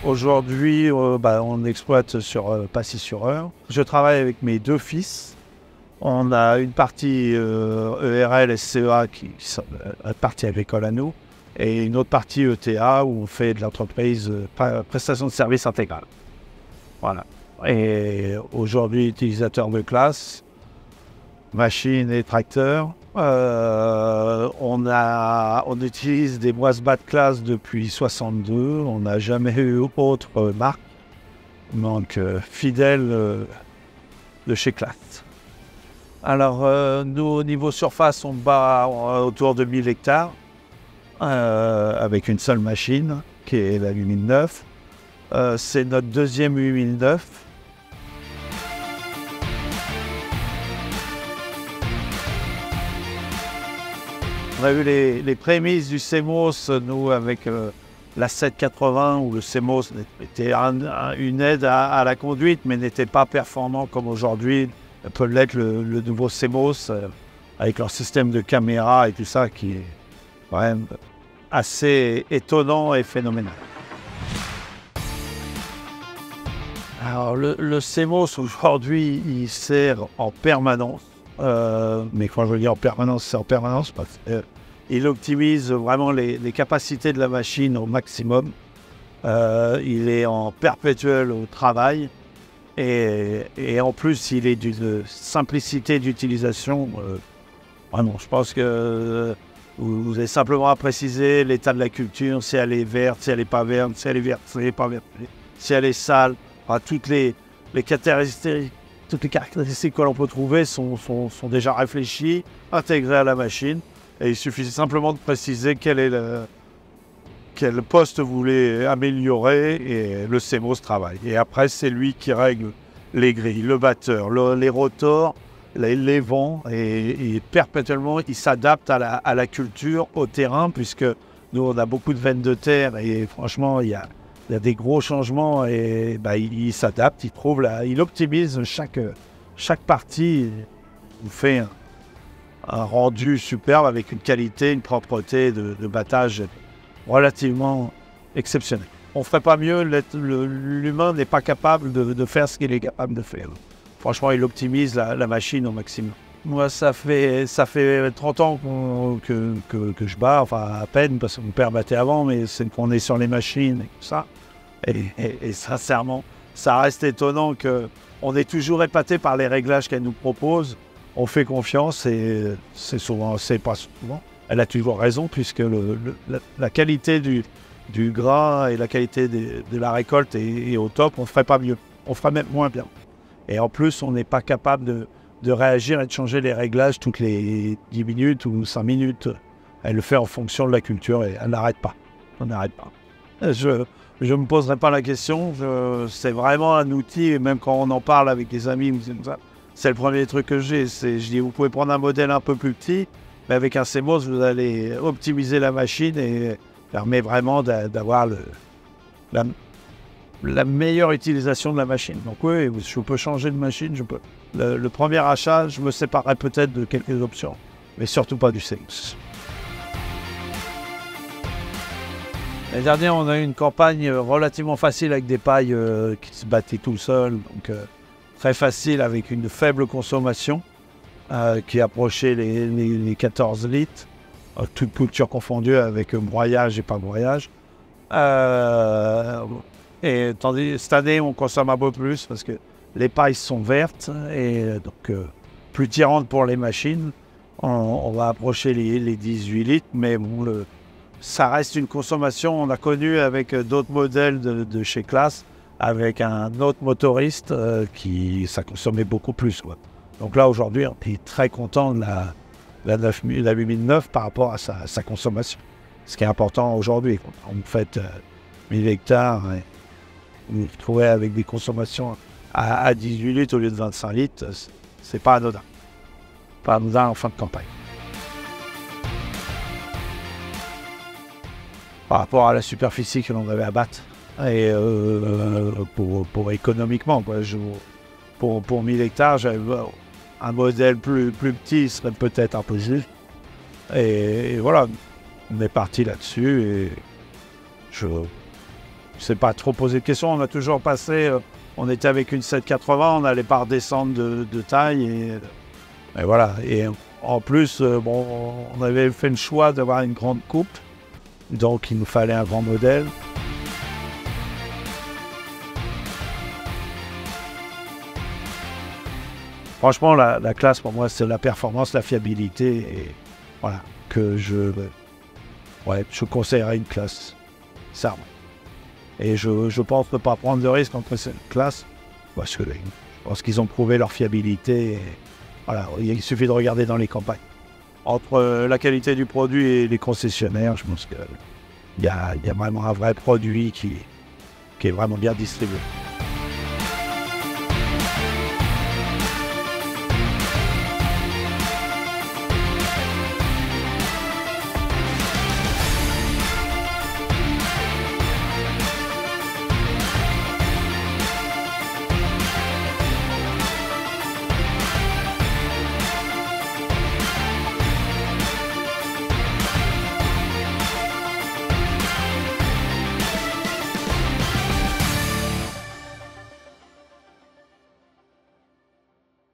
Aujourd'hui, on exploite sur Passy-sur-Eure. Je travaille avec mes deux fils. On a une partie ERL, SCEA qui sont une partie agricole à nous, et une autre partie ETA où on fait de l'entreprise prestation de services intégrale. Voilà. Et aujourd'hui, utilisateur de classe, machines et tracteurs. On utilise des moisse-bas de classe depuis 62. On n'a jamais eu autre marque. Donc, fidèle de chez Class. Alors, nous, au niveau surface, on bat autour de 1000 hectares avec une seule machine qui est la 8009. C'est notre deuxième 8009. On a eu les prémices du CMOS, nous, avec la 780, où le CMOS était une aide à la conduite, mais n'était pas performant comme aujourd'hui peut l'être le nouveau CMOS, avec leur système de caméra et tout ça, qui est quand même assez étonnant et phénoménal. Alors, le CMOS, aujourd'hui, il sert en permanence. Mais quand je dis en permanence, c'est en permanence parce qu'il optimise vraiment les capacités de la machine au maximum. Il est en perpétuel au travail et en plus il est d'une simplicité d'utilisation. Vraiment, je pense que vous avez simplement à préciser l'état de la culture, si elle est verte, si elle n'est pas verte, si elle est verte, si elle n'est pas verte, si elle est sale. Enfin, toutes les caractéristiques que l'on peut trouver sont déjà réfléchies, intégrées à la machine. Et il suffit simplement de préciser quel poste vous voulez améliorer et le CMOS travaille. Et après, c'est lui qui règle les grilles, le batteur, les rotors, les vents. Et perpétuellement, il s'adapte à la culture, au terrain, puisque nous, on a beaucoup de veines de terre. Et franchement, il y a des gros changements et il s'adapte, il optimise chaque partie. Il vous fait un rendu superbe avec une qualité, une propreté de battage relativement exceptionnelle. On ne ferait pas mieux, l'humain n'est pas capable de faire ce qu'il est capable de faire. Franchement, il optimise la machine au maximum. Moi, ça fait 30 ans que je bats, enfin à peine, parce que mon père battait avant, mais c'est qu'on est sur les machines et tout ça. Et sincèrement, ça reste étonnant qu'on est toujours épaté par les réglages qu'elle nous propose. On fait confiance et c'est pas souvent. Elle a toujours raison puisque la qualité du gras et la qualité de la récolte est au top. On ne ferait pas mieux, on ferait même moins bien. Et en plus, on n'est pas capable de réagir et de changer les réglages toutes les 10 minutes ou 5 minutes. Elle le fait en fonction de la culture et elle n'arrête pas. On n'arrête pas. Je ne me poserai pas la question. C'est vraiment un outil, et même quand on en parle avec des amis, c'est le premier truc que j'ai. Je dis, vous pouvez prendre un modèle un peu plus petit, mais avec un CMOS, vous allez optimiser la machine et permet vraiment d'avoir la meilleure utilisation de la machine. Donc oui, je peux changer de machine, je peux. Le premier achat, je me séparerai peut-être de quelques options, mais surtout pas du CMOS. L'année dernière, on a eu une campagne relativement facile avec des pailles qui se battaient tout seul, donc très facile avec une faible consommation qui approchait les 14 litres, toute culture confondue avec broyage et pas broyage. Et tandis cette année, on consomme un peu plus parce que les pailles sont vertes et donc plus tirantes pour les machines. On va approcher les 18 litres, mais bon, ça reste une consommation. On a connu avec d'autres modèles de chez Class, avec un autre motoriste ça consommait beaucoup plus, quoi. Donc là, aujourd'hui, on est très content de la 8009 par rapport à sa consommation. Ce qui est important aujourd'hui. Quand vous faites 1000 hectares, vous vous retrouvez avec des consommations à 18 litres au lieu de 25 litres, c'est pas anodin. Pas anodin en fin de campagne. Par rapport à la superficie que l'on avait à battre. Et pour économiquement, quoi. Pour 1000 hectares, j'avais un modèle plus petit serait peut-être un peu juste. Et voilà, on est parti là-dessus et s'est pas trop posé de questions. On a toujours passé, on était avec une 780, on n'allait pas redescendre de taille. Et voilà. Et en plus, on avait fait le choix d'avoir une grande coupe. Donc il nous fallait un grand modèle. Franchement, la classe pour moi, c'est la performance, la fiabilité. Et voilà, que je conseillerais une classe. Ça. Et je pense ne pas prendre de risque entre cette classe. Parce que je pense qu'ils ont prouvé leur fiabilité. Et voilà, il suffit de regarder dans les campagnes. Entre la qualité du produit et les concessionnaires, je pense qu'il y a vraiment un vrai produit qui est vraiment bien distribué.